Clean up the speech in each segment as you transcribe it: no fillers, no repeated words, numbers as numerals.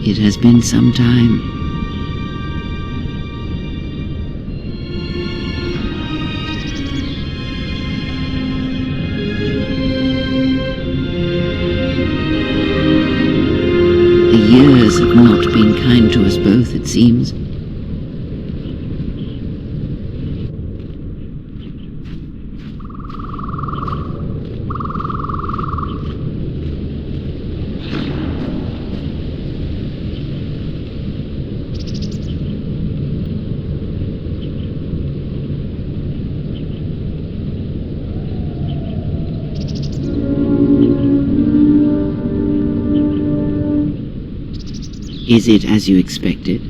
It has been some time. The years have not been kind to us both, it seems. Is it as you expected?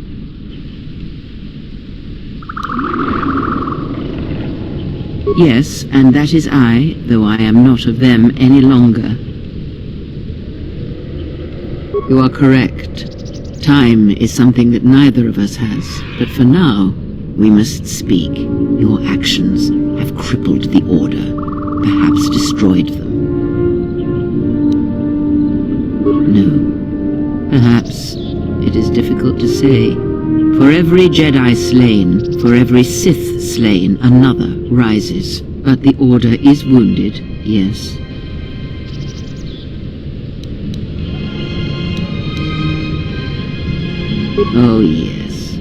Yes, and that is I, though I am not of them any longer. You are correct. Time is something that neither of us has, but for now, we must speak. Your actions have crippled the Order, perhaps destroyed them. No, perhaps. It is difficult to say. For every Jedi slain, for every Sith slain, another rises. But the Order is wounded, yes. Oh yes,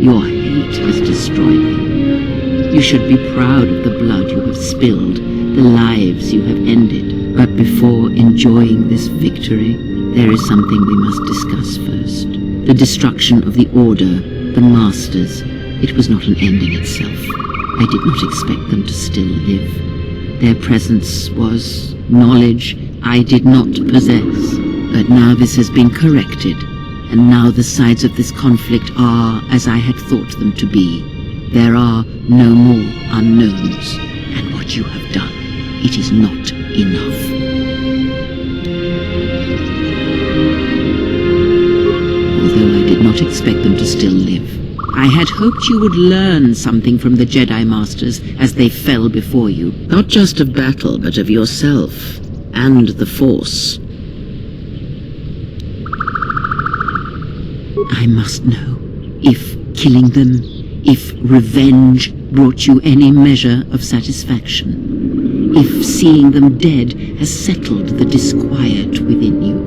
your hate has destroyed them. You should be proud of the blood you have spilled, the lives you have ended. But before enjoying this victory, there is something we must discuss first. The destruction of the Order, the Masters, it was not an end in itself. I did not expect them to still live. Their presence was knowledge I did not possess. But now this has been corrected, and now the sides of this conflict are as I had thought them to be. There are no more unknowns, and what you have done, it is not enough. Although I did not expect them to still live. I had hoped you would learn something from the Jedi Masters as they fell before you. Not just of battle, but of yourself and the Force. I must know if killing them, if revenge brought you any measure of satisfaction. If seeing them dead has settled the disquiet within you.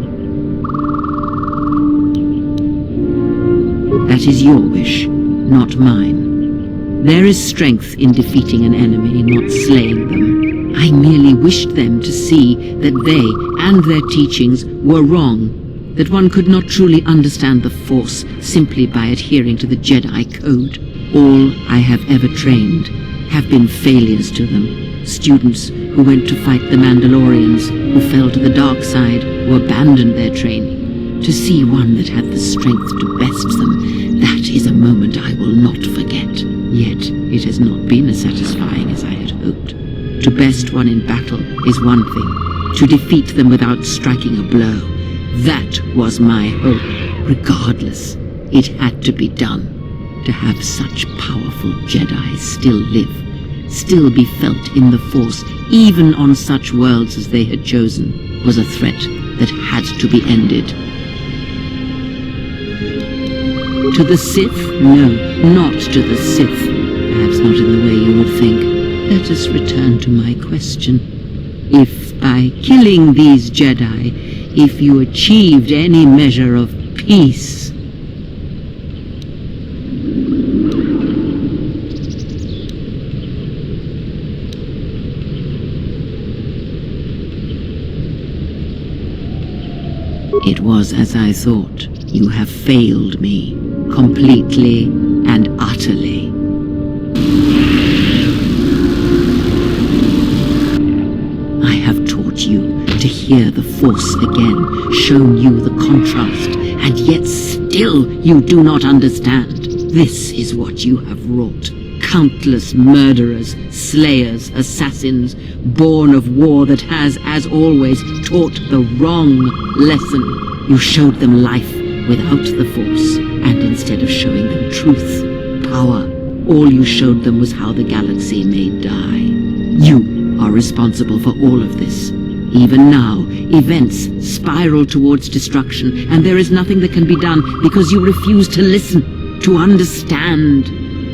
That is your wish, not mine. There is strength in defeating an enemy, not slaying them. I merely wished them to see that they and their teachings were wrong, that one could not truly understand the Force simply by adhering to the Jedi Code. All I have ever trained have been failures to them. Students who went to fight the Mandalorians, who fell to the dark side, who abandoned their training. To see one that had the strength to best them, that is a moment I will not forget. Yet it has not been as satisfying as I had hoped. To best one in battle is one thing. To defeat them without striking a blow, that was my hope. Regardless, it had to be done. To have such powerful Jedi still live, still be felt in the Force, even on such worlds as they had chosen, was a threat that had to be ended. To the Sith? No, not to the Sith. Perhaps not in the way you would think. Let us return to my question. If by killing these Jedi, if you achieved any measure of peace... It was as I thought. You have failed me, completely and utterly. I have taught you to hear the Force again, shown you the contrast, and yet still you do not understand. This is what you have wrought. Countless murderers, slayers, assassins, born of war that has, as always, taught the wrong lesson. You showed them life without the Force, and instead of showing them truth, power, all you showed them was how the galaxy may die. You are responsible for all of this. Even now, events spiral towards destruction, and there is nothing that can be done because you refuse to listen, to understand.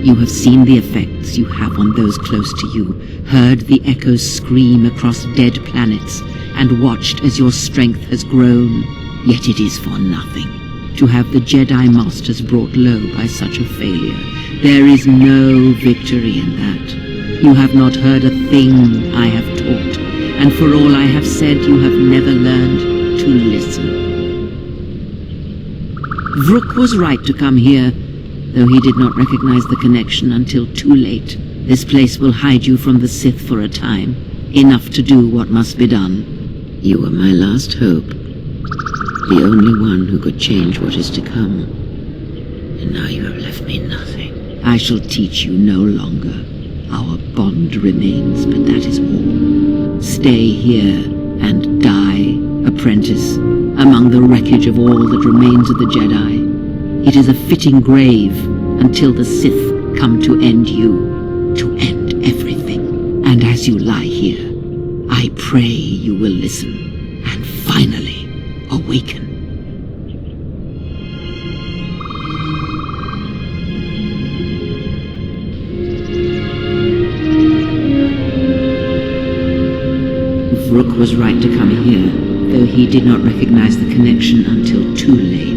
You have seen the effects you have on those close to you, heard the echoes scream across dead planets, and watched as your strength has grown. Yet it is for nothing to have the Jedi Masters brought low by such a failure. There is no victory in that. You have not heard a thing I have taught, and for all I have said, you have never learned to listen. Vrook was right to come here, though he did not recognize the connection until too late. This place will hide you from the Sith for a time, enough to do what must be done. You were my last hope, the only one who could change what is to come. And now you have left me nothing. I shall teach you no longer. Our bond remains, but that is all. Stay here and die, apprentice, among the wreckage of all that remains of the Jedi. It is a fitting grave until the Sith come to end you, to end everything. And as you lie here, I pray you will listen and finally awaken. Vrook was right to come here, though he did not recognize the connection until too late.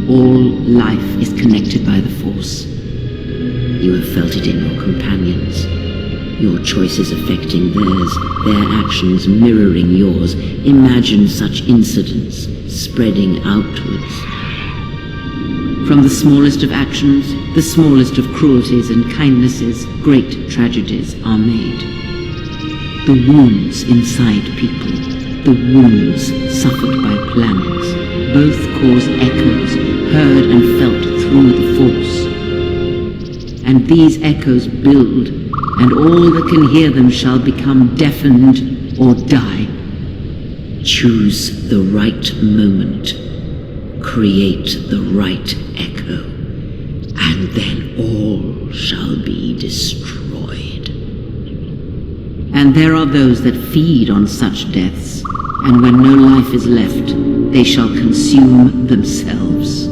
All life is connected by the Force. You have felt it in your companions. Your choices affecting theirs, their actions mirroring yours. Imagine such incidents spreading outwards. From the smallest of actions, the smallest of cruelties and kindnesses, great tragedies are made. The wounds inside people, the wounds suffered by planets, both cause echoes heard and felt through the Force. And these echoes build, and all that can hear them shall become deafened or die. Choose the right moment. Create the right echo. And then all shall be destroyed. And there are those that feed on such deaths, and when no life is left, they shall consume themselves.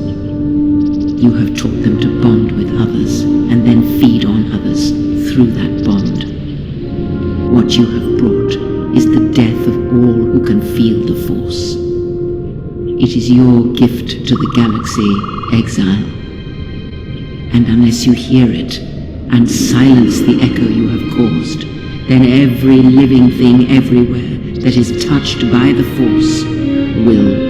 You have taught them to bond with others, and then feed on others through that bond. What you have brought is the death of all who can feel the Force. It is your gift to the galaxy, exile. And unless you hear it, and silence the echo you have caused, then every living thing everywhere that is touched by the Force will